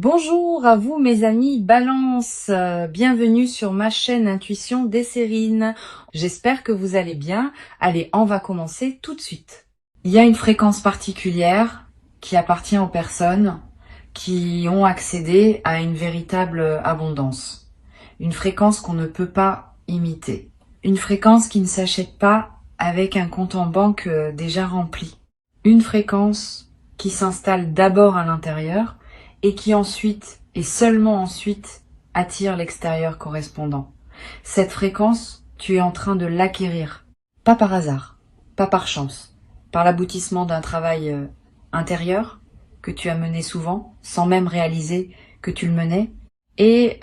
Bonjour à vous mes amis Balance, bienvenue sur ma chaîne Intuition Desserine. J'espère que vous allez bien. Allez, on va commencer tout de suite. Il y a une fréquence particulière qui appartient aux personnes qui ont accédé à une véritable abondance. Une fréquence qu'on ne peut pas imiter. Une fréquence qui ne s'achète pas avec un compte en banque déjà rempli. Une fréquence qui s'installe d'abord à l'intérieur et qui ensuite, et seulement ensuite, attire l'extérieur correspondant. Cette fréquence, tu es en train de l'acquérir. Pas par hasard, pas par chance, par l'aboutissement d'un travail intérieur que tu as mené souvent, sans même réaliser que tu le menais. Et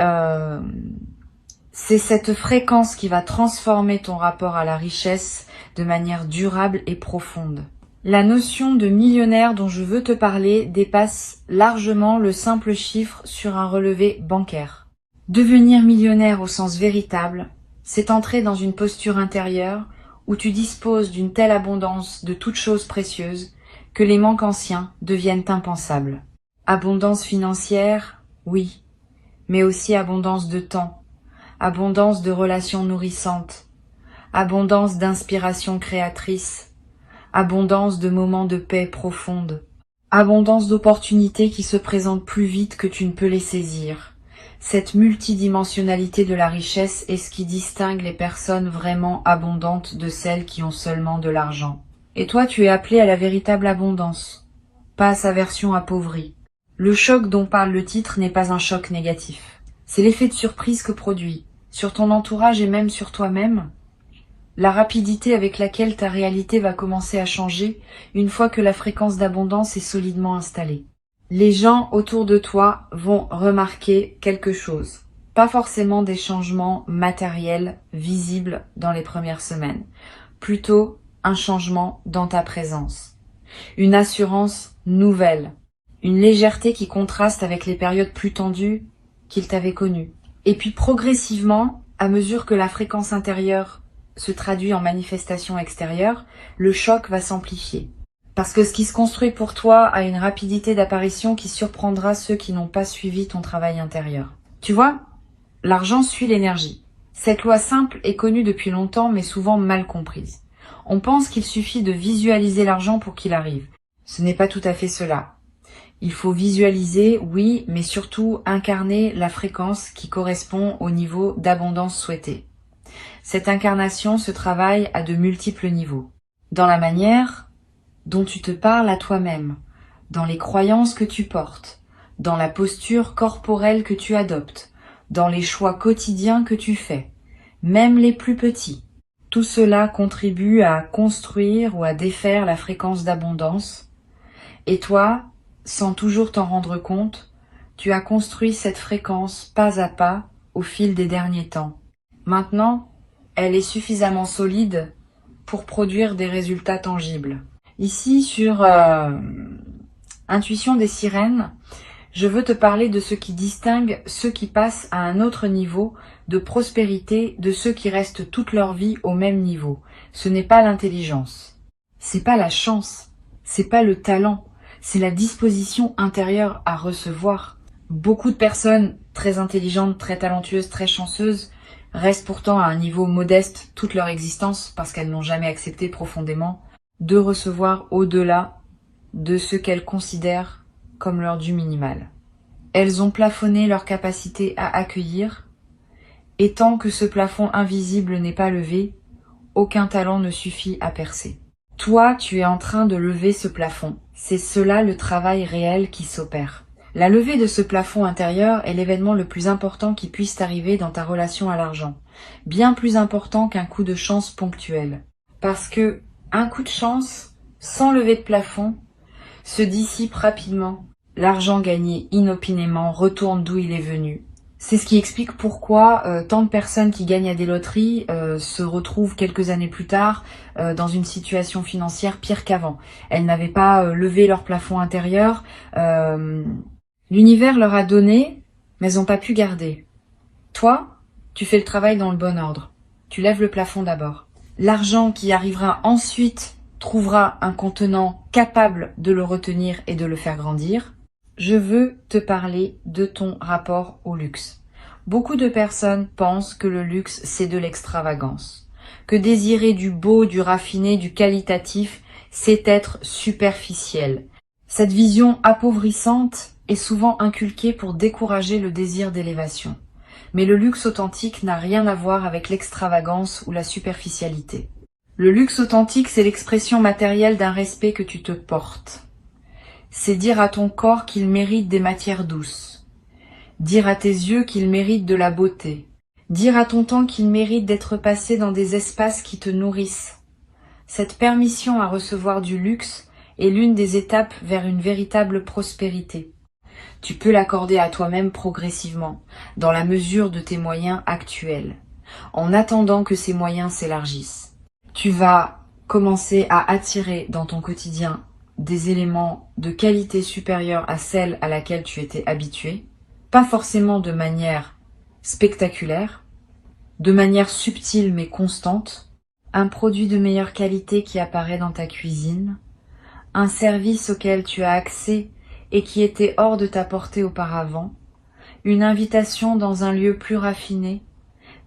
c'est cette fréquence qui va transformer ton rapport à la richesse de manière durable et profonde. La notion de millionnaire dont je veux te parler dépasse largement le simple chiffre sur un relevé bancaire. Devenir millionnaire au sens véritable, c'est entrer dans une posture intérieure où tu disposes d'une telle abondance de toutes choses précieuses que les manques anciens deviennent impensables. Abondance financière, oui, mais aussi abondance de temps, abondance de relations nourrissantes, abondance d'inspiration créatrice, abondance de moments de paix profonde, abondance d'opportunités qui se présentent plus vite que tu ne peux les saisir. Cette multidimensionnalité de la richesse est ce qui distingue les personnes vraiment abondantes de celles qui ont seulement de l'argent. Et toi, tu es appelé à la véritable abondance, pas à sa version appauvrie. Le choc dont parle le titre n'est pas un choc négatif. C'est l'effet de surprise que produit, sur ton entourage et même sur toi-même, la rapidité avec laquelle ta réalité va commencer à changer une fois que la fréquence d'abondance est solidement installée. Les gens autour de toi vont remarquer quelque chose. Pas forcément des changements matériels visibles dans les premières semaines. Plutôt un changement dans ta présence. Une assurance nouvelle. Une légèreté qui contraste avec les périodes plus tendues qu'ils t'avaient connues. Et puis progressivement, à mesure que la fréquence intérieure se traduit en manifestation extérieure, le choc va s'amplifier. Parce que ce qui se construit pour toi a une rapidité d'apparition qui surprendra ceux qui n'ont pas suivi ton travail intérieur. Tu vois, l'argent suit l'énergie. Cette loi simple est connue depuis longtemps mais souvent mal comprise. On pense qu'il suffit de visualiser l'argent pour qu'il arrive. Ce n'est pas tout à fait cela. Il faut visualiser, oui, mais surtout incarner la fréquence qui correspond au niveau d'abondance souhaité. Cette incarnation se travaille à de multiples niveaux. Dans la manière dont tu te parles à toi-même, dans les croyances que tu portes, dans la posture corporelle que tu adoptes, dans les choix quotidiens que tu fais, même les plus petits. Tout cela contribue à construire ou à défaire la fréquence d'abondance. Et toi, sans toujours t'en rendre compte, tu as construit cette fréquence pas à pas au fil des derniers temps. Maintenant, elle est suffisamment solide pour produire des résultats tangibles. Ici, sur Intuition des sirènes, je veux te parler de ce qui distingue ceux qui passent à un autre niveau de prospérité de ceux qui restent toute leur vie au même niveau. Ce n'est pas l'intelligence, c'est pas la chance, c'est pas le talent, c'est la disposition intérieure à recevoir. Beaucoup de personnes très intelligentes, très talentueuses, très chanceuses restent pourtant à un niveau modeste toute leur existence parce qu'elles n'ont jamais accepté profondément de recevoir au-delà de ce qu'elles considèrent comme leur dû minimal. Elles ont plafonné leur capacité à accueillir, et tant que ce plafond invisible n'est pas levé, aucun talent ne suffit à percer. Toi, tu es en train de lever ce plafond. C'est cela le travail réel qui s'opère. La levée de ce plafond intérieur est l'événement le plus important qui puisse t'arriver dans ta relation à l'argent. Bien plus important qu'un coup de chance ponctuel. Parce que un coup de chance, sans lever de plafond, se dissipe rapidement. L'argent gagné inopinément retourne d'où il est venu. C'est ce qui explique pourquoi tant de personnes qui gagnent à des loteries se retrouvent quelques années plus tard dans une situation financière pire qu'avant. Elles n'avaient pas levé leur plafond intérieur. L'univers leur a donné, mais elles n'ont pas pu garder. Toi, tu fais le travail dans le bon ordre. Tu lèves le plafond d'abord. L'argent qui arrivera ensuite trouvera un contenant capable de le retenir et de le faire grandir. je veux te parler de ton rapport au luxe. Beaucoup de personnes pensent que le luxe, c'est de l'extravagance, que désirer du beau, du raffiné, du qualitatif, c'est être superficiel. Cette vision appauvrissante est souvent inculquée pour décourager le désir d'élévation. Mais le luxe authentique n'a rien à voir avec l'extravagance ou la superficialité. Le luxe authentique, c'est l'expression matérielle d'un respect que tu te portes. C'est dire à ton corps qu'il mérite des matières douces. Dire à tes yeux qu'il mérite de la beauté. Dire à ton temps qu'il mérite d'être passé dans des espaces qui te nourrissent. Cette permission à recevoir du luxe est l'une des étapes vers une véritable prospérité. Tu peux l'accorder à toi-même progressivement, dans la mesure de tes moyens actuels, en attendant que ces moyens s'élargissent. Tu vas commencer à attirer dans ton quotidien des éléments de qualité supérieure à celle à laquelle tu étais habitué, pas forcément de manière spectaculaire, de manière subtile mais constante, un produit de meilleure qualité qui apparaît dans ta cuisine, un service auquel tu as accès et qui était hors de ta portée auparavant, une invitation dans un lieu plus raffiné,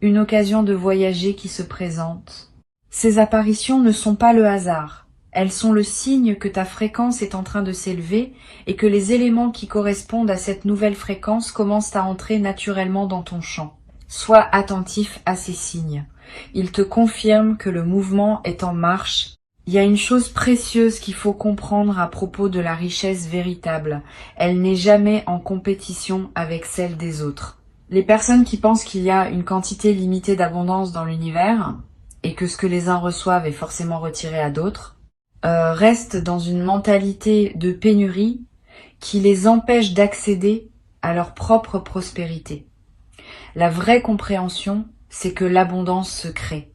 une occasion de voyager qui se présente. Ces apparitions ne sont pas le hasard. Elles sont le signe que ta fréquence est en train de s'élever et que les éléments qui correspondent à cette nouvelle fréquence commencent à entrer naturellement dans ton champ. Sois attentif à ces signes. Ils te confirment que le mouvement est en marche. Il y a une chose précieuse qu'il faut comprendre à propos de la richesse véritable. Elle n'est jamais en compétition avec celle des autres. Les personnes qui pensent qu'il y a une quantité limitée d'abondance dans l'univers et que ce que les uns reçoivent est forcément retiré à d'autres, restent dans une mentalité de pénurie qui les empêche d'accéder à leur propre prospérité. La vraie compréhension, c'est que l'abondance se crée.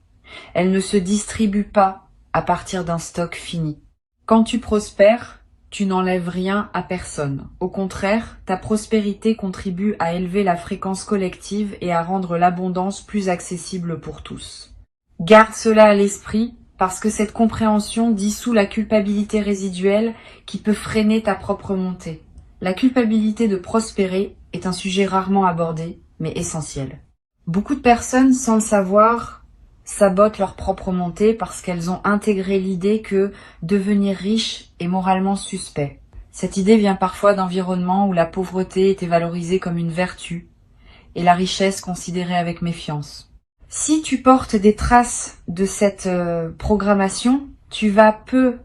Elle ne se distribue pas à partir d'un stock fini. Quand tu prospères, tu n'enlèves rien à personne. Au contraire, ta prospérité contribue à élever la fréquence collective et à rendre l'abondance plus accessible pour tous. Garde cela à l'esprit, parce que cette compréhension dissout la culpabilité résiduelle qui peut freiner ta propre montée. La culpabilité de prospérer est un sujet rarement abordé, mais essentiel. Beaucoup de personnes, sans le savoir, sabotent leur propre montée parce qu'elles ont intégré l'idée que devenir riche est moralement suspect. Cette idée vient parfois d'environnements où la pauvreté était valorisée comme une vertu et la richesse considérée avec méfiance. Si tu portes des traces de cette programmation, tu vas peu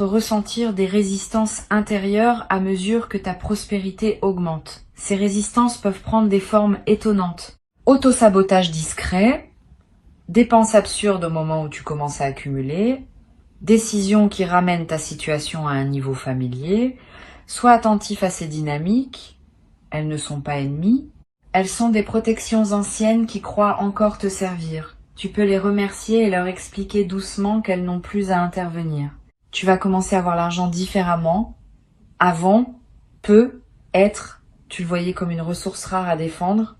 ressentir des résistances intérieures à mesure que ta prospérité augmente. Ces résistances peuvent prendre des formes étonnantes. Autosabotage discret, dépenses absurdes au moment où tu commences à accumuler, décisions qui ramènent ta situation à un niveau familier, sois attentif à ces dynamiques, elles ne sont pas ennemies. Elles sont des protections anciennes qui croient encore te servir. Tu peux les remercier et leur expliquer doucement qu'elles n'ont plus à intervenir. Tu vas commencer à voir l'argent différemment. Avant, tu le voyais comme une ressource rare à défendre.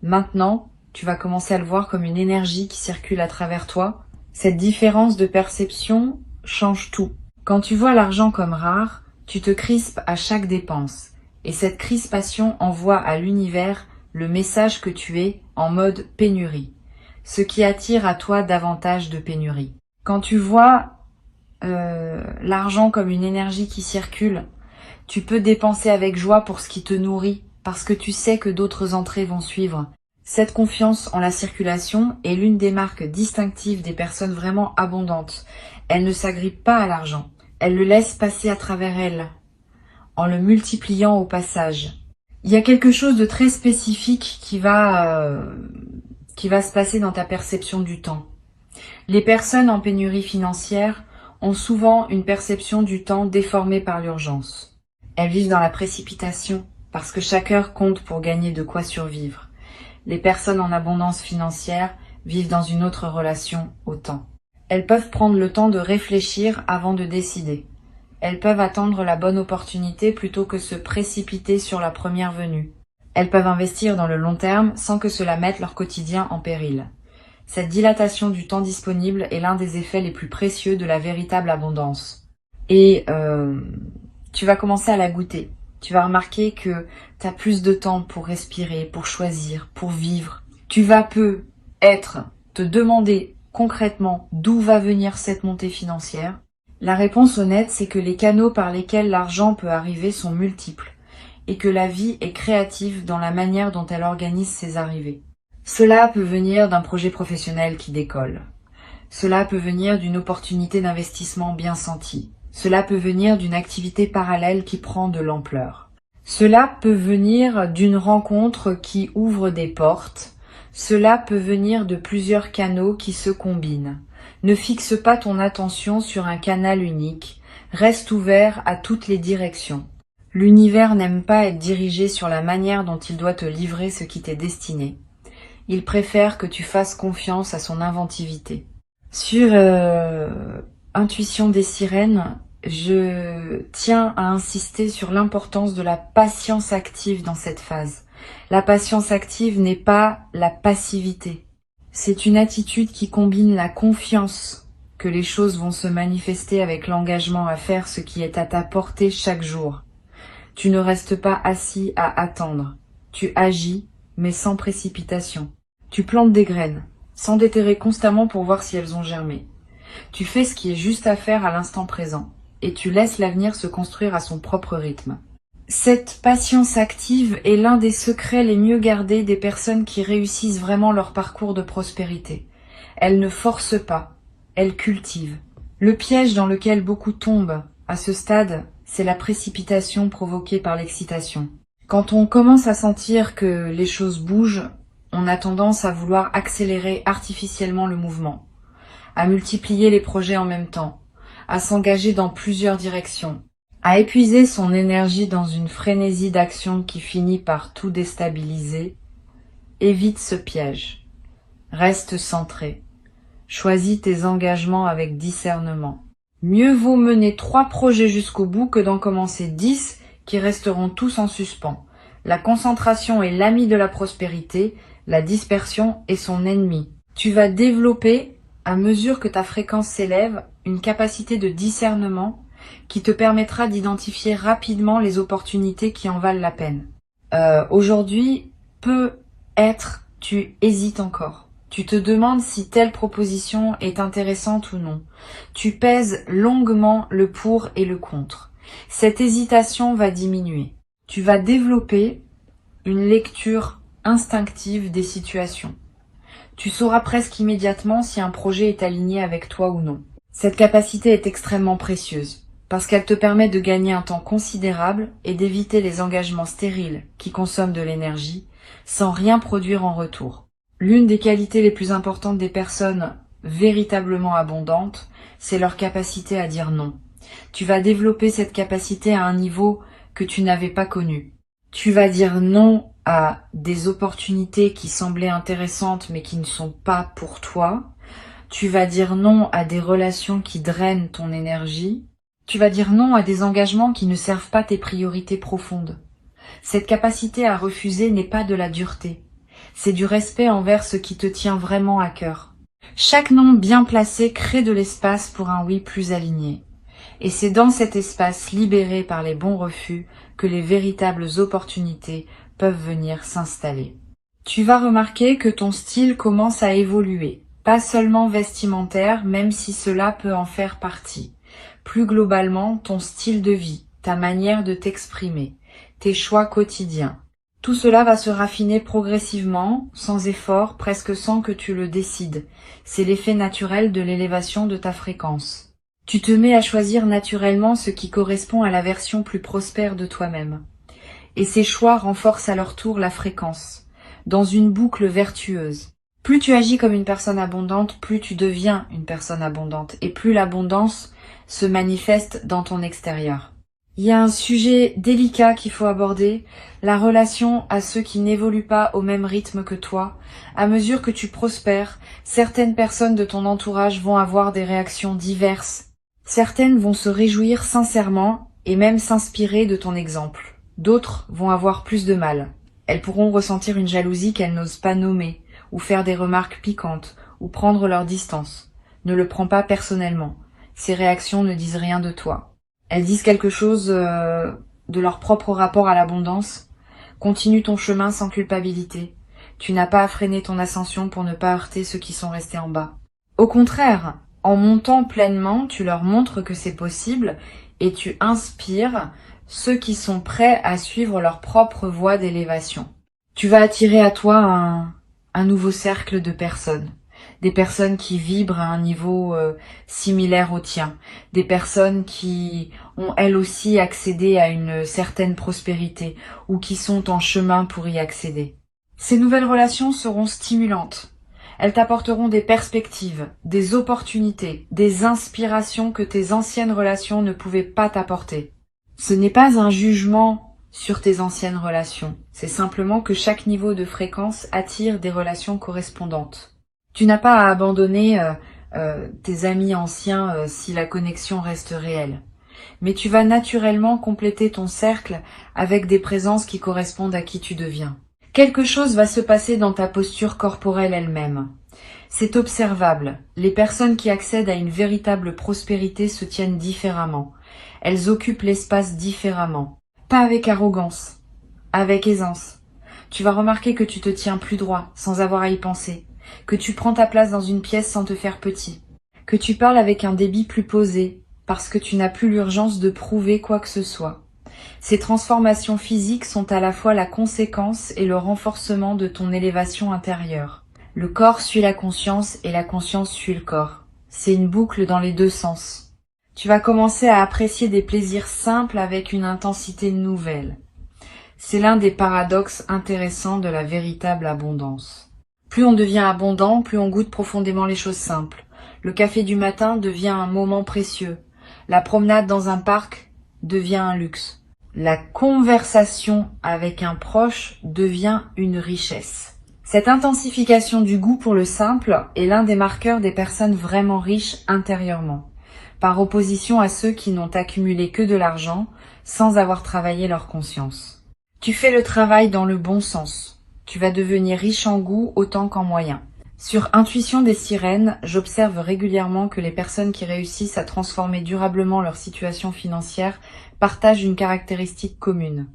Maintenant, tu vas commencer à le voir comme une énergie qui circule à travers toi. Cette différence de perception change tout. Quand tu vois l'argent comme rare, tu te crispes à chaque dépense. Et cette crispation envoie à l'univers le message que tu es en mode pénurie, ce qui attire à toi davantage de pénurie. Quand tu vois l'argent comme une énergie qui circule, tu peux dépenser avec joie pour ce qui te nourrit, parce que tu sais que d'autres entrées vont suivre. Cette confiance en la circulation est l'une des marques distinctives des personnes vraiment abondantes. Elles ne s'agrippent pas à l'argent, elles le laissent passer à travers elles, en le multipliant au passage. Il y a quelque chose de très spécifique qui va se passer dans ta perception du temps. Les personnes en pénurie financière ont souvent une perception du temps déformée par l'urgence. Elles vivent dans la précipitation parce que chaque heure compte pour gagner de quoi survivre. Les personnes en abondance financière vivent dans une autre relation au temps. Elles peuvent prendre le temps de réfléchir avant de décider. Elles peuvent attendre la bonne opportunité plutôt que se précipiter sur la première venue. Elles peuvent investir dans le long terme sans que cela mette leur quotidien en péril. Cette dilatation du temps disponible est l'un des effets les plus précieux de la véritable abondance. Et tu vas commencer à la goûter. Tu vas remarquer que tu as plus de temps pour respirer, pour choisir, pour vivre. Tu vas te demander concrètement d'où va venir cette montée financière. La réponse honnête, c'est que les canaux par lesquels l'argent peut arriver sont multiples et que la vie est créative dans la manière dont elle organise ses arrivées. Cela peut venir d'un projet professionnel qui décolle. Cela peut venir d'une opportunité d'investissement bien sentie. Cela peut venir d'une activité parallèle qui prend de l'ampleur. Cela peut venir d'une rencontre qui ouvre des portes. Cela peut venir de plusieurs canaux qui se combinent. Ne fixe pas ton attention sur un canal unique. Reste ouvert à toutes les directions. L'univers n'aime pas être dirigé sur la manière dont il doit te livrer ce qui t'est destiné. Il préfère que tu fasses confiance à son inventivité. Sur Intuition des sirènes, je tiens à insister sur l'importance de la patience active dans cette phase. La patience active n'est pas la passivité. C'est une attitude qui combine la confiance que les choses vont se manifester avec l'engagement à faire ce qui est à ta portée chaque jour. Tu ne restes pas assis à attendre. Tu agis, mais sans précipitation. Tu plantes des graines, sans déterrer constamment pour voir si elles ont germé. Tu fais ce qui est juste à faire à l'instant présent, et tu laisses l'avenir se construire à son propre rythme. Cette patience active est l'un des secrets les mieux gardés des personnes qui réussissent vraiment leur parcours de prospérité. Elles ne forcent pas, elles cultivent. Le piège dans lequel beaucoup tombent à ce stade, c'est la précipitation provoquée par l'excitation. Quand on commence à sentir que les choses bougent, on a tendance à vouloir accélérer artificiellement le mouvement, à multiplier les projets en même temps, à s'engager dans plusieurs directions, à épuiser son énergie dans une frénésie d'action qui finit par tout déstabiliser. Évite ce piège. Reste centré. Choisis tes engagements avec discernement. Mieux vaut mener 3 projets jusqu'au bout que d'en commencer 10 qui resteront tous en suspens. La concentration est l'ami de la prospérité, la dispersion est son ennemi. Tu vas développer, à mesure que ta fréquence s'élève, une capacité de discernement qui te permettra d'identifier rapidement les opportunités qui en valent la peine. Aujourd'hui, peut-être tu hésites encore. Tu te demandes si telle proposition est intéressante ou non. Tu pèses longuement le pour et le contre. Cette hésitation va diminuer. Tu vas développer une lecture instinctive des situations. Tu sauras presque immédiatement si un projet est aligné avec toi ou non. Cette capacité est extrêmement précieuse parce qu'elle te permet de gagner un temps considérable et d'éviter les engagements stériles qui consomment de l'énergie sans rien produire en retour. L'une des qualités les plus importantes des personnes véritablement abondantes, c'est leur capacité à dire non. Tu vas développer cette capacité à un niveau que tu n'avais pas connu. Tu vas dire non à des opportunités qui semblaient intéressantes mais qui ne sont pas pour toi. Tu vas dire non à des relations qui drainent ton énergie. Tu vas dire non à des engagements qui ne servent pas tes priorités profondes. Cette capacité à refuser n'est pas de la dureté. C'est du respect envers ce qui te tient vraiment à cœur. Chaque non bien placé crée de l'espace pour un oui plus aligné. Et c'est dans cet espace libéré par les bons refus que les véritables opportunités peuvent venir s'installer. Tu vas remarquer que ton style commence à évoluer, pas seulement vestimentaire, même si cela peut en faire partie. Plus globalement, ton style de vie, ta manière de t'exprimer, tes choix quotidiens. Tout cela va se raffiner progressivement, sans effort, presque sans que tu le décides. C'est l'effet naturel de l'élévation de ta fréquence. Tu te mets à choisir naturellement ce qui correspond à la version plus prospère de toi-même. Et ces choix renforcent à leur tour la fréquence, dans une boucle vertueuse. Plus tu agis comme une personne abondante, plus tu deviens une personne abondante, et plus l'abondance se manifeste dans ton extérieur. Il y a un sujet délicat qu'il faut aborder, la relation à ceux qui n'évoluent pas au même rythme que toi. À mesure que tu prospères, certaines personnes de ton entourage vont avoir des réactions diverses. Certaines vont se réjouir sincèrement et même s'inspirer de ton exemple. D'autres vont avoir plus de mal. Elles pourront ressentir une jalousie qu'elles n'osent pas nommer, ou faire des remarques piquantes, ou prendre leur distance. Ne le prends pas personnellement. Ces réactions ne disent rien de toi. Elles disent quelque chose de leur propre rapport à l'abondance. Continue ton chemin sans culpabilité. Tu n'as pas à freiner ton ascension pour ne pas heurter ceux qui sont restés en bas. Au contraire, en montant pleinement, tu leur montres que c'est possible et tu inspires ceux qui sont prêts à suivre leur propre voie d'élévation. Tu vas attirer à toi un nouveau cercle de personnes. Des personnes qui vibrent à un niveau similaire au tien. Des personnes qui ont elles aussi accédé à une certaine prospérité ou qui sont en chemin pour y accéder. Ces nouvelles relations seront stimulantes. Elles t'apporteront des perspectives, des opportunités, des inspirations que tes anciennes relations ne pouvaient pas t'apporter. Ce n'est pas un jugement sur tes anciennes relations. C'est simplement que chaque niveau de fréquence attire des relations correspondantes. Tu n'as pas à abandonner tes amis anciens si la connexion reste réelle. Mais tu vas naturellement compléter ton cercle avec des présences qui correspondent à qui tu deviens. Quelque chose va se passer dans ta posture corporelle elle-même. C'est observable. Les personnes qui accèdent à une véritable prospérité se tiennent différemment. Elles occupent l'espace différemment. Pas avec arrogance, avec aisance. Tu vas remarquer que tu te tiens plus droit, sans avoir à y penser. Que tu prends ta place dans une pièce sans te faire petit. Que tu parles avec un débit plus posé, parce que tu n'as plus l'urgence de prouver quoi que ce soit. Ces transformations physiques sont à la fois la conséquence et le renforcement de ton élévation intérieure. Le corps suit la conscience et la conscience suit le corps. C'est une boucle dans les deux sens. Tu vas commencer à apprécier des plaisirs simples avec une intensité nouvelle. C'est l'un des paradoxes intéressants de la véritable abondance. Plus on devient abondant, plus on goûte profondément les choses simples. Le café du matin devient un moment précieux. La promenade dans un parc devient un luxe. La conversation avec un proche devient une richesse. Cette intensification du goût pour le simple est l'un des marqueurs des personnes vraiment riches intérieurement, par opposition à ceux qui n'ont accumulé que de l'argent sans avoir travaillé leur conscience. Tu fais le travail dans le bon sens. Tu vas devenir riche en goût autant qu'en moyens. Sur Intuition des sirènes, j'observe régulièrement que les personnes qui réussissent à transformer durablement leur situation financière partagent une caractéristique commune.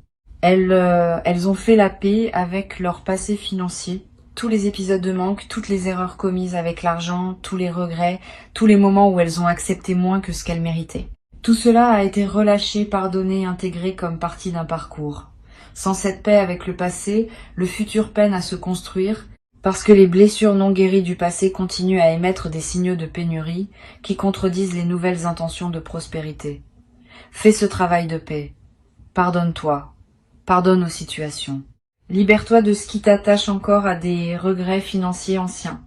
Elles ont fait la paix avec leur passé financier, tous les épisodes de manque, toutes les erreurs commises avec l'argent, tous les regrets, tous les moments où elles ont accepté moins que ce qu'elles méritaient. Tout cela a été relâché, pardonné, intégré comme partie d'un parcours. Sans cette paix avec le passé, le futur peine à se construire, parce que les blessures non guéries du passé continuent à émettre des signaux de pénurie qui contredisent les nouvelles intentions de prospérité. Fais ce travail de paix. Pardonne-toi. Pardonne aux situations. Libère-toi de ce qui t'attache encore à des regrets financiers anciens.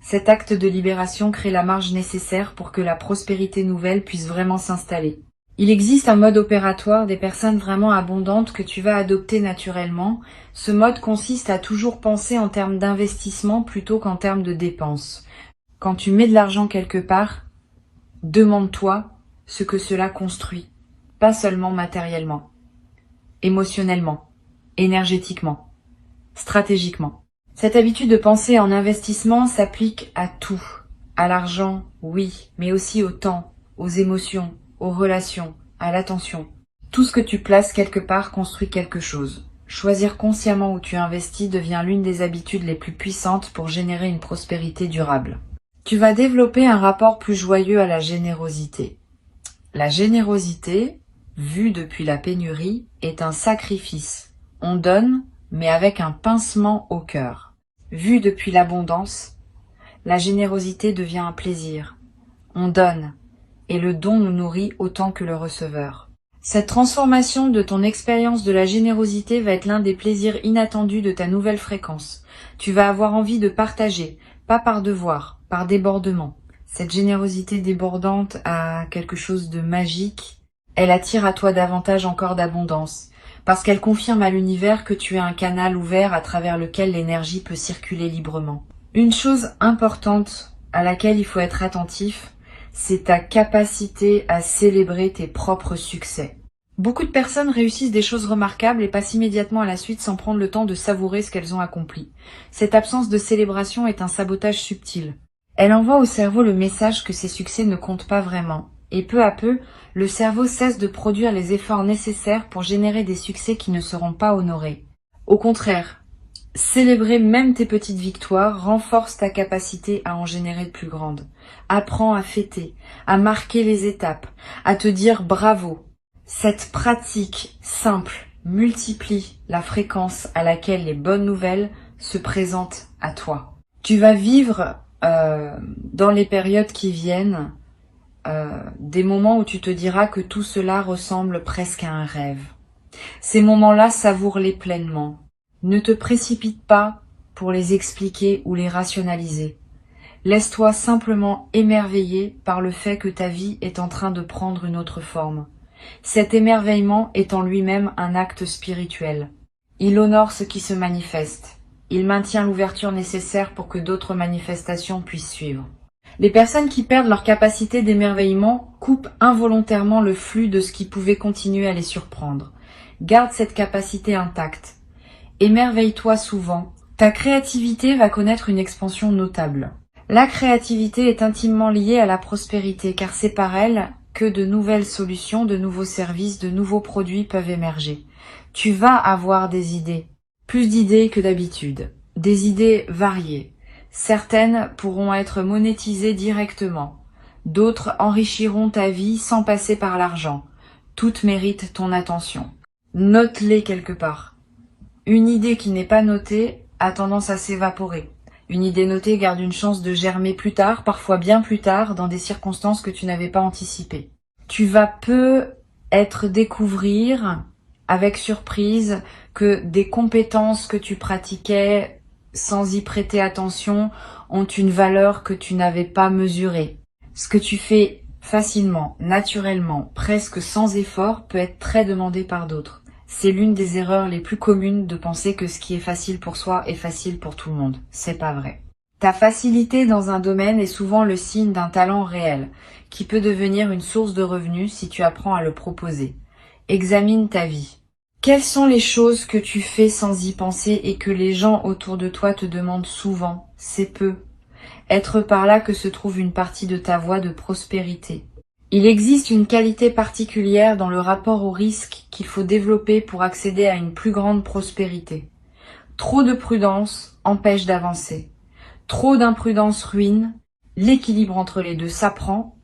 Cet acte de libération crée la marge nécessaire pour que la prospérité nouvelle puisse vraiment s'installer. Il existe un mode opératoire des personnes vraiment abondantes que tu vas adopter naturellement. Ce mode consiste à toujours penser en termes d'investissement plutôt qu'en termes de dépenses. Quand tu mets de l'argent quelque part, demande-toi ce que cela construit, pas seulement matériellement, émotionnellement, énergétiquement, stratégiquement. Cette habitude de penser en investissement s'applique à tout. À l'argent, oui, mais aussi au temps, aux émotions, aux relations, à l'attention. Tout ce que tu places quelque part construit quelque chose. Choisir consciemment où tu investis devient l'une des habitudes les plus puissantes pour générer une prospérité durable. Tu vas développer un rapport plus joyeux à la générosité. La générosité, vue depuis la pénurie, est un sacrifice. On donne, mais avec un pincement au cœur. Vue depuis l'abondance, la générosité devient un plaisir. On donne, et le don nous nourrit autant que le receveur. Cette transformation de ton expérience de la générosité va être l'un des plaisirs inattendus de ta nouvelle fréquence. Tu vas avoir envie de partager, pas par devoir, par débordement. Cette générosité débordante a quelque chose de magique. Elle attire à toi davantage encore d'abondance, parce qu'elle confirme à l'univers que tu es un canal ouvert à travers lequel l'énergie peut circuler librement. Une chose importante à laquelle il faut être attentif, c'est ta capacité à célébrer tes propres succès. Beaucoup de personnes réussissent des choses remarquables et passent immédiatement à la suite sans prendre le temps de savourer ce qu'elles ont accompli. Cette absence de célébration est un sabotage subtil. Elle envoie au cerveau le message que ces succès ne comptent pas vraiment Et peu à peu, le cerveau cesse de produire les efforts nécessaires pour générer des succès qui ne seront pas honorés. Au contraire, célébrer même tes petites victoires renforce ta capacité à en générer de plus grandes. Apprends à fêter, à marquer les étapes, à te dire bravo. Cette pratique simple multiplie la fréquence à laquelle les bonnes nouvelles se présentent à toi. Tu vas vivre dans les périodes qui viennent des moments où tu te diras que tout cela ressemble presque à un rêve. Ces moments-là, savoure-les pleinement. Ne te précipite pas pour les expliquer ou les rationaliser. Laisse-toi simplement émerveiller par le fait que ta vie est en train de prendre une autre forme. Cet émerveillement est en lui-même un acte spirituel. Il honore ce qui se manifeste. Il maintient l'ouverture nécessaire pour que d'autres manifestations puissent suivre. Les personnes qui perdent leur capacité d'émerveillement coupent involontairement le flux de ce qui pouvait continuer à les surprendre. Garde cette capacité intacte. Émerveille-toi souvent. Ta créativité va connaître une expansion notable. La créativité est intimement liée à la prospérité car c'est par elle que de nouvelles solutions, de nouveaux services, de nouveaux produits peuvent émerger. Tu vas avoir des idées, plus d'idées que d'habitude, des idées variées. Certaines pourront être monétisées directement, d'autres enrichiront ta vie sans passer par l'argent. Toutes méritent ton attention. Note-les quelque part. Une idée qui n'est pas notée a tendance à s'évaporer. Une idée notée garde une chance de germer plus tard, parfois bien plus tard, dans des circonstances que tu n'avais pas anticipées. Tu vas peut-être découvrir, avec surprise, que des compétences que tu pratiquais sans y prêter attention ont une valeur que tu n'avais pas mesurée. Ce que tu fais facilement, naturellement, presque sans effort, peut être très demandé par d'autres. C'est l'une des erreurs les plus communes de penser que ce qui est facile pour soi est facile pour tout le monde. C'est pas vrai. Ta facilité dans un domaine est souvent le signe d'un talent réel, qui peut devenir une source de revenus si tu apprends à le proposer. Examine ta vie. Quelles sont les choses que tu fais sans y penser et que les gens autour de toi te demandent souvent? C'est peu. Être par là que se trouve une partie de ta voie de prospérité. Il existe une qualité particulière dans le rapport au risque qu'il faut développer pour accéder à une plus grande prospérité. Trop de prudence empêche d'avancer. Trop d'imprudence ruine. L'équilibre entre les deux s'apprend.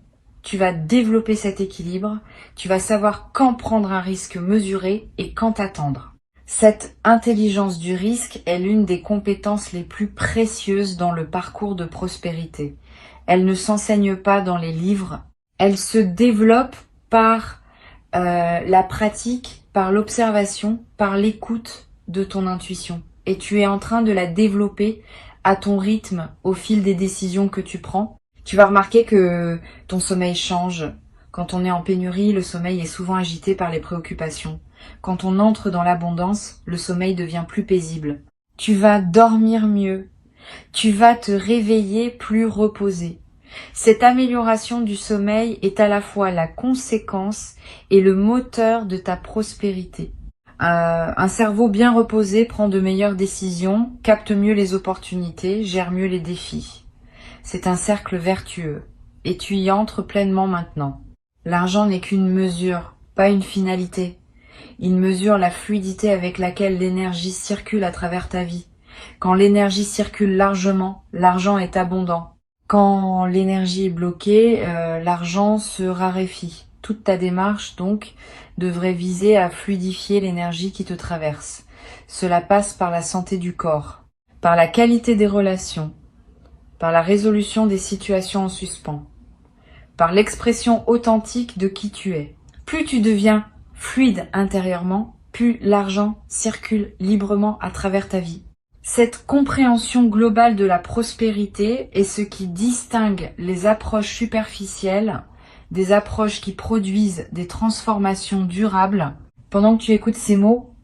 Tu vas développer cet équilibre. Tu vas savoir quand prendre un risque mesuré et quand attendre. Cette intelligence du risque est l'une des compétences les plus précieuses dans le parcours de prospérité. Elle ne s'enseigne pas dans les livres. Elle se développe par la pratique, par l'observation, par l'écoute de ton intuition. Et tu es en train de la développer à ton rythme au fil des décisions que tu prends. Tu vas remarquer que ton sommeil change. Quand on est en pénurie, le sommeil est souvent agité par les préoccupations. Quand on entre dans l'abondance, le sommeil devient plus paisible. Tu vas dormir mieux. Tu vas te réveiller plus reposé. Cette amélioration du sommeil est à la fois la conséquence et le moteur de ta prospérité. Un cerveau bien reposé prend de meilleures décisions, capte mieux les opportunités, gère mieux les défis. C'est un cercle vertueux, et tu y entres pleinement maintenant. L'argent n'est qu'une mesure, pas une finalité. Il mesure la fluidité avec laquelle l'énergie circule à travers ta vie. Quand l'énergie circule largement, l'argent est abondant. Quand l'énergie est bloquée, l'argent se raréfie. Toute ta démarche, donc, devrait viser à fluidifier l'énergie qui te traverse. Cela passe par la santé du corps, par la qualité des relations, par la résolution des situations en suspens, par l'expression authentique de qui tu es. Plus tu deviens fluide intérieurement, plus l'argent circule librement à travers ta vie. Cette compréhension globale de la prospérité est ce qui distingue les approches superficielles des approches qui produisent des transformations durables. Pendant que tu écoutes ces mots,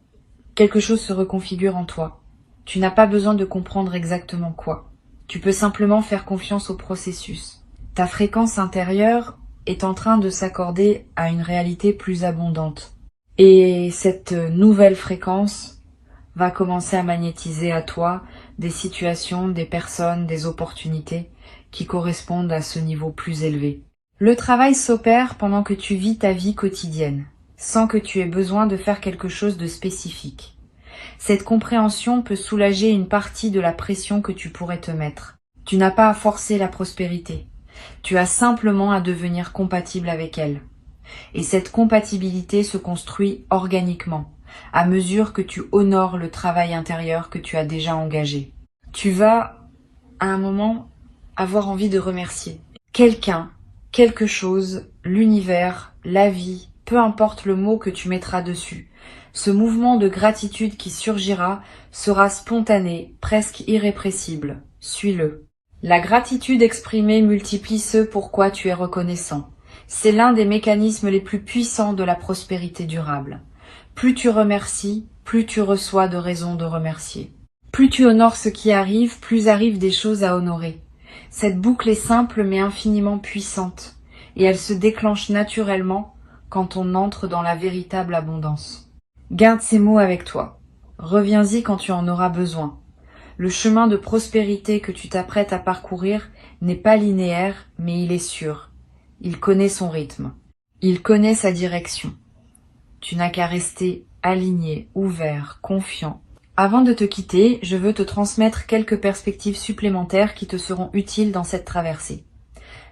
quelque chose se reconfigure en toi. Tu n'as pas besoin de comprendre exactement quoi. Tu peux simplement faire confiance au processus. Ta fréquence intérieure est en train de s'accorder à une réalité plus abondante. Et cette nouvelle fréquence va commencer à magnétiser à toi des situations, des personnes, des opportunités qui correspondent à ce niveau plus élevé. Le travail s'opère pendant que tu vis ta vie quotidienne, sans que tu aies besoin de faire quelque chose de spécifique. Cette compréhension peut soulager une partie de la pression que tu pourrais te mettre. Tu n'as pas à forcer la prospérité. Tu as simplement à devenir compatible avec elle. Et cette compatibilité se construit organiquement, à mesure que tu honores le travail intérieur que tu as déjà engagé. Tu vas, à un moment, avoir envie de remercier quelqu'un, quelque chose, l'univers, la vie, peu importe le mot que tu mettras dessus. Ce mouvement de gratitude qui surgira sera spontané, presque irrépressible. Suis-le. La gratitude exprimée multiplie ce pourquoi tu es reconnaissant. C'est l'un des mécanismes les plus puissants de la prospérité durable. Plus tu remercies, plus tu reçois de raisons de remercier. Plus tu honores ce qui arrive, plus arrivent des choses à honorer. Cette boucle est simple mais infiniment puissante, et elle se déclenche naturellement quand on entre dans la véritable abondance. Garde ces mots avec toi. Reviens-y quand tu en auras besoin. Le chemin de prospérité que tu t'apprêtes à parcourir n'est pas linéaire, mais il est sûr. Il connaît son rythme. Il connaît sa direction. Tu n'as qu'à rester aligné, ouvert, confiant. Avant de te quitter, je veux te transmettre quelques perspectives supplémentaires qui te seront utiles dans cette traversée.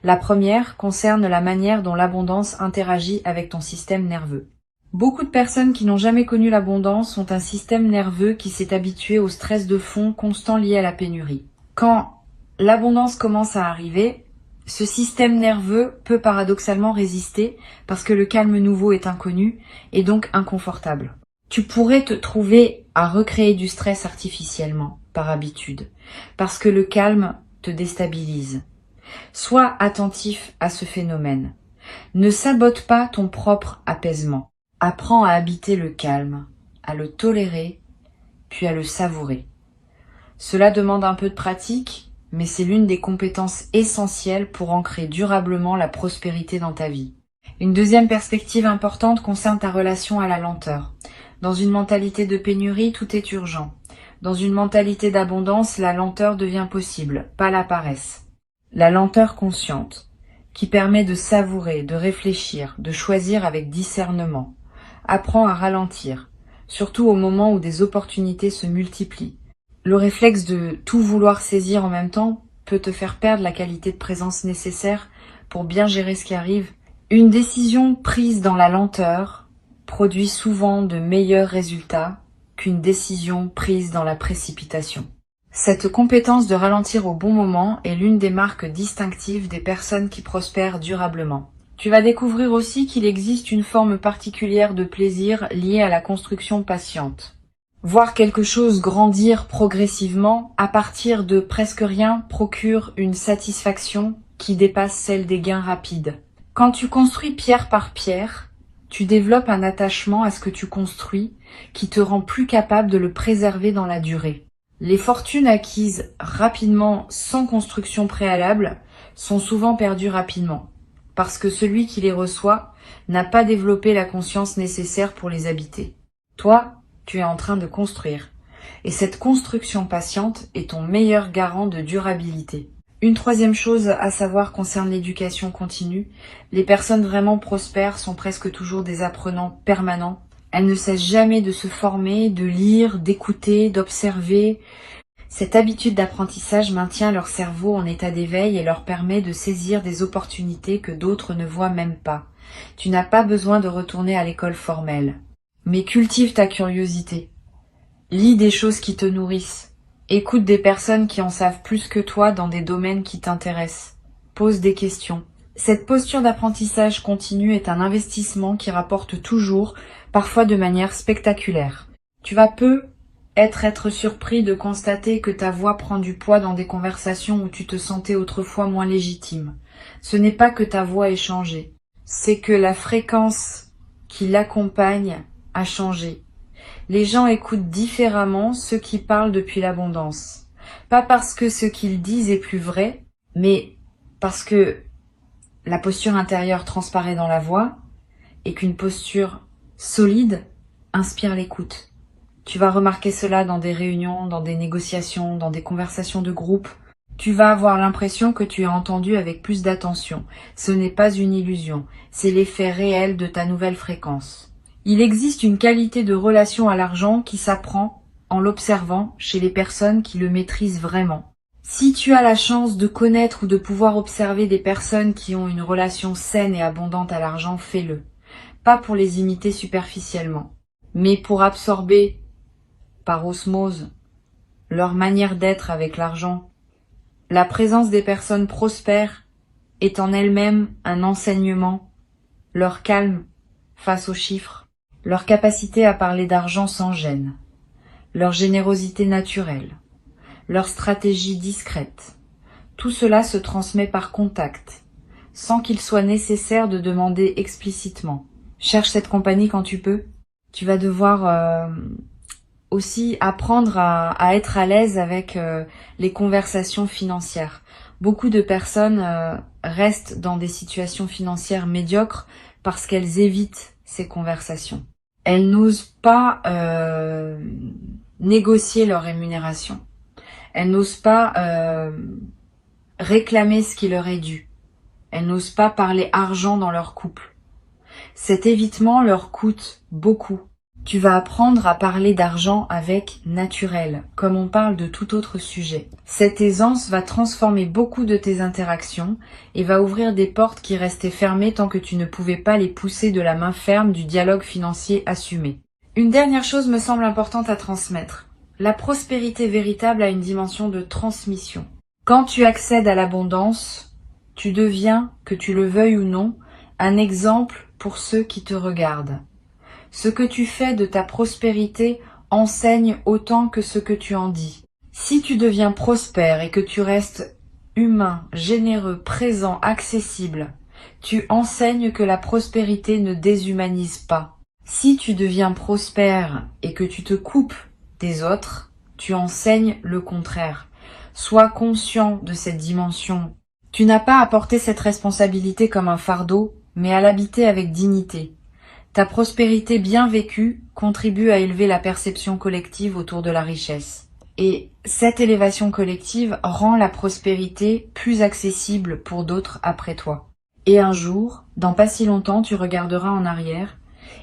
La première concerne la manière dont l'abondance interagit avec ton système nerveux. Beaucoup de personnes qui n'ont jamais connu l'abondance ont un système nerveux qui s'est habitué au stress de fond constant lié à la pénurie. Quand l'abondance commence à arriver, ce système nerveux peut paradoxalement résister parce que le calme nouveau est inconnu et donc inconfortable. Tu pourrais te trouver à recréer du stress artificiellement, par habitude, parce que le calme te déstabilise. Sois attentif à ce phénomène. Ne sabote pas ton propre apaisement. Apprends à habiter le calme, à le tolérer, puis à le savourer. Cela demande un peu de pratique, mais c'est l'une des compétences essentielles pour ancrer durablement la prospérité dans ta vie. Une deuxième perspective importante concerne ta relation à la lenteur. Dans une mentalité de pénurie, tout est urgent. Dans une mentalité d'abondance, la lenteur devient possible, pas la paresse. La lenteur consciente, qui permet de savourer, de réfléchir, de choisir avec discernement. Apprends à ralentir, surtout au moment où des opportunités se multiplient. Le réflexe de tout vouloir saisir en même temps peut te faire perdre la qualité de présence nécessaire pour bien gérer ce qui arrive. Une décision prise dans la lenteur produit souvent de meilleurs résultats qu'une décision prise dans la précipitation. Cette compétence de ralentir au bon moment est l'une des marques distinctives des personnes qui prospèrent durablement. Tu vas découvrir aussi qu'il existe une forme particulière de plaisir liée à la construction patiente. Voir quelque chose grandir progressivement à partir de presque rien procure une satisfaction qui dépasse celle des gains rapides. Quand tu construis pierre par pierre, tu développes un attachement à ce que tu construis qui te rend plus capable de le préserver dans la durée. Les fortunes acquises rapidement sans construction préalable sont souvent perdues rapidement, parce que celui qui les reçoit n'a pas développé la conscience nécessaire pour les habiter. Toi, tu es en train de construire, et cette construction patiente est ton meilleur garant de durabilité. Une troisième chose à savoir concerne l'éducation continue. Les personnes vraiment prospères sont presque toujours des apprenants permanents. Elles ne cessent jamais de se former, de lire, d'écouter, d'observer. Cette habitude d'apprentissage maintient leur cerveau en état d'éveil et leur permet de saisir des opportunités que d'autres ne voient même pas. Tu n'as pas besoin de retourner à l'école formelle. Mais cultive ta curiosité. Lis des choses qui te nourrissent. Écoute des personnes qui en savent plus que toi dans des domaines qui t'intéressent. Pose des questions. Cette posture d'apprentissage continu est un investissement qui rapporte toujours, parfois de manière spectaculaire. Tu vas peu être surpris de constater que ta voix prend du poids dans des conversations où tu te sentais autrefois moins légitime. Ce n'est pas que ta voix ait changé, c'est que la fréquence qui l'accompagne a changé. Les gens écoutent différemment ceux qui parlent depuis l'abondance. Pas parce que ce qu'ils disent est plus vrai, mais parce que la posture intérieure transparaît dans la voix et qu'une posture solide inspire l'écoute. Tu vas remarquer cela dans des réunions, dans des négociations, dans des conversations de groupe. Tu vas avoir l'impression que tu es entendu avec plus d'attention. Ce n'est pas une illusion, c'est l'effet réel de ta nouvelle fréquence. Il existe une qualité de relation à l'argent qui s'apprend en l'observant chez les personnes qui le maîtrisent vraiment. Si tu as la chance de connaître ou de pouvoir observer des personnes qui ont une relation saine et abondante à l'argent, fais-le. Pas pour les imiter superficiellement, mais pour absorber par osmose leur manière d'être avec l'argent. La présence des personnes prospères est en elle-même un enseignement, leur calme face aux chiffres, leur capacité à parler d'argent sans gêne, leur générosité naturelle, leur stratégie discrète. Tout cela se transmet par contact, sans qu'il soit nécessaire de demander explicitement. Cherche cette compagnie quand tu peux. Tu vas devoir aussi apprendre à être à l'aise avec les conversations financières. Beaucoup de personnes restent dans des situations financières médiocres parce qu'elles évitent ces conversations. Elles n'osent pas négocier leur rémunération. Elles n'osent pas réclamer ce qui leur est dû. Elles n'osent pas parler argent dans leur couple. Cet évitement leur coûte beaucoup. Tu vas apprendre à parler d'argent avec naturel, comme on parle de tout autre sujet. Cette aisance va transformer beaucoup de tes interactions et va ouvrir des portes qui restaient fermées tant que tu ne pouvais pas les pousser de la main ferme du dialogue financier assumé. Une dernière chose me semble importante à transmettre. La prospérité véritable a une dimension de transmission. Quand tu accèdes à l'abondance, tu deviens, que tu le veuilles ou non, un exemple pour ceux qui te regardent. Ce que tu fais de ta prospérité enseigne autant que ce que tu en dis. Si tu deviens prospère et que tu restes humain, généreux, présent, accessible, tu enseignes que la prospérité ne déshumanise pas. Si tu deviens prospère et que tu te coupes des autres, tu enseignes le contraire. Sois conscient de cette dimension. Tu n'as pas à porter cette responsabilité comme un fardeau, mais à l'habiter avec dignité. Ta prospérité bien vécue contribue à élever la perception collective autour de la richesse. Et cette élévation collective rend la prospérité plus accessible pour d'autres après toi. Et un jour, dans pas si longtemps, tu regarderas en arrière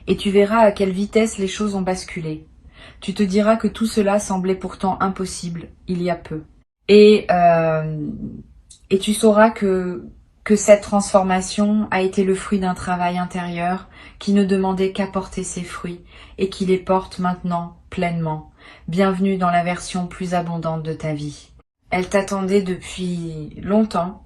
et tu verras à quelle vitesse les choses ont basculé. Tu te diras que tout cela semblait pourtant impossible il y a peu. Et tu sauras que cette transformation a été le fruit d'un travail intérieur qui ne demandait qu'à porter ses fruits et qui les porte maintenant pleinement. Bienvenue dans la version plus abondante de ta vie. Elle t'attendait depuis longtemps